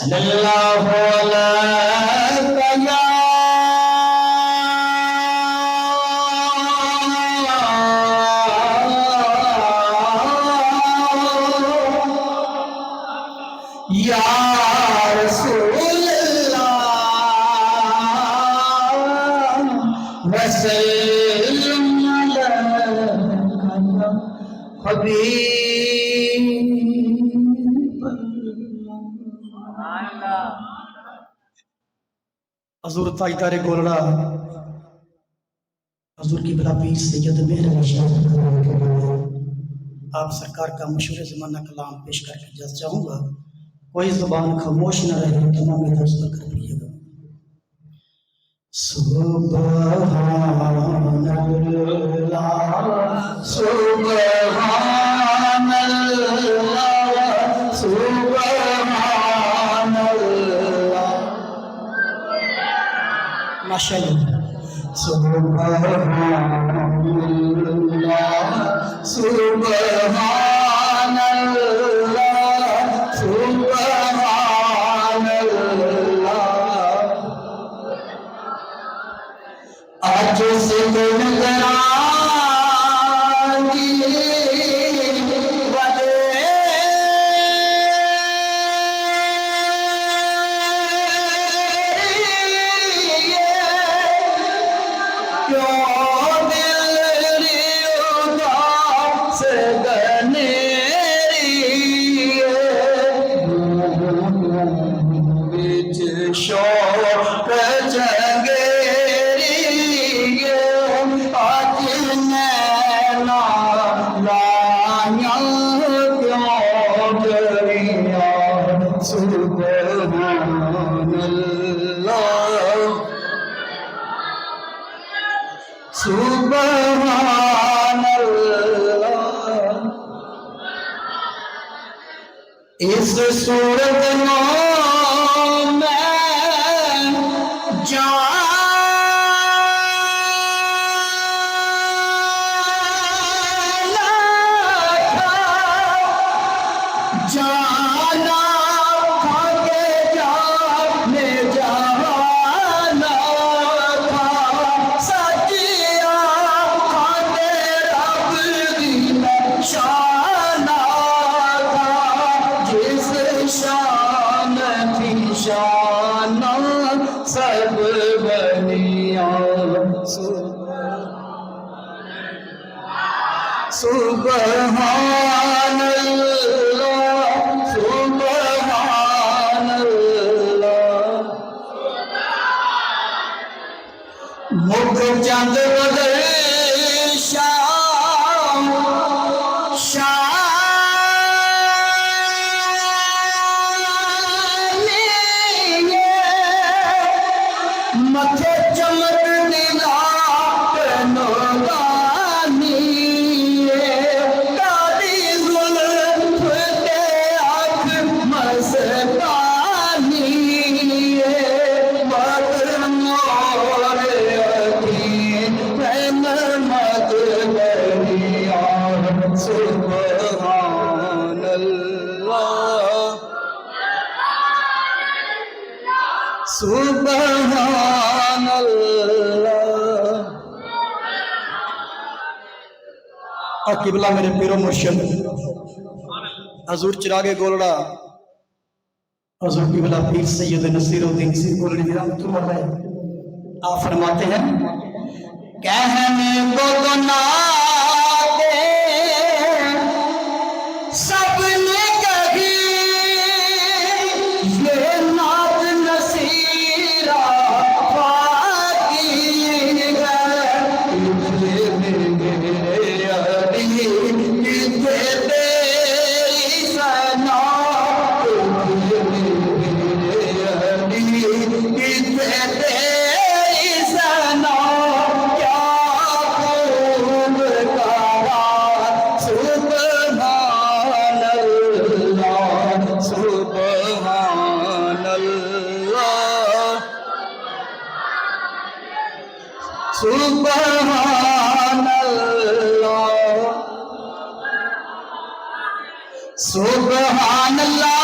सल्लल्लाहु अलैहि या रसूलल्लाह वसल्लम अलैका हबीब हजूर ताजदार गोलड़ा हजूर की बला पीर सैयद मेहर आप सरकार का मशहूर ज़माना कलाम पेश करके जस चाहूँगा। कोई ज़ुबान खामोश न रहे, तमाम दोस्तों कर लीजिएगा। सुबहानल्लाह सुबहानल्लाह सुबहानल्लाह माशाअल्लाह। सुबहानल्लाह सुबहानल्लाह सुबहानल्लाह। आज से गुनगुनानी बदे शौक जगेरी आज नैना लाया क्यों डरिया। सुबहानल्लाह सुबहानल्लाह। इस सूरत में जाना खाके जाने जाना था सचिया खाते रब दी शाना था। जिस शान थी शाना सब बनिया। सुबहानल्लाह सुबहानल्लाह। मुख चंद बदल शाम मथे चमक नीला नौरानी काली जुल्फ के आँख मस्तानी मगर मोर यकीन रहमत बरिया। सुबहानल्लाह सुबहानल्लाह। किबला मेरे पीरो मुर्शिद हजूर चिरागे गोलड़ा हजूर किबला पीर सैयद नसीरुद्दीन सिंह गोलड़ी रहमतुल्लाह अलैह आप फरमाते हैं कहने को तो नाते सबने कही ये नात नसीरा फाकी सुबहानल्लाह सुबहानल्लाह।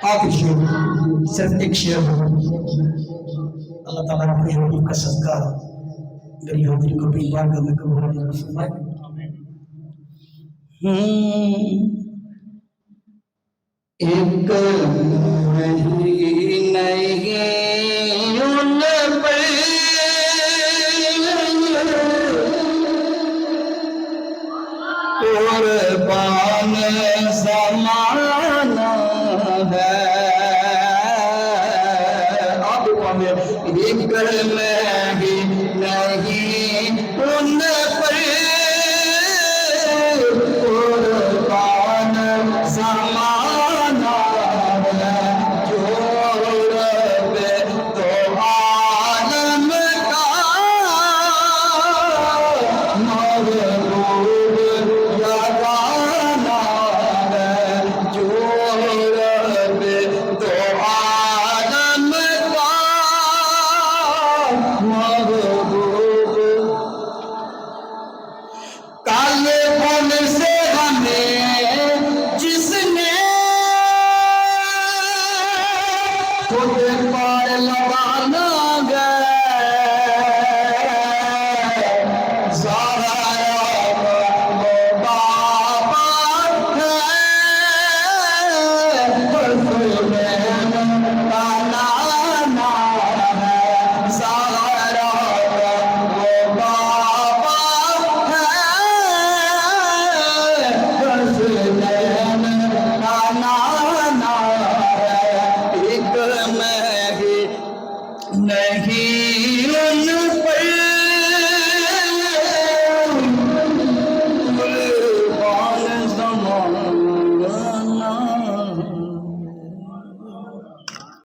आखिर शेर, सिर्फ एक शेर हो। अल्लाह ताला के हबीब का सदका मेरी हाजिरी को भी बारगाह में कबूल फरमाए। एक नहीं उन पर कुर्बान ज़माना है। आप हमें एक नहीं उन पर कुर्बान ज़माना है। जो रब तो आलम का महबूब लगाना है। जो रब तो आलम का महबूब काले फूल से हमें जिसने खुद पर लगाना नहीं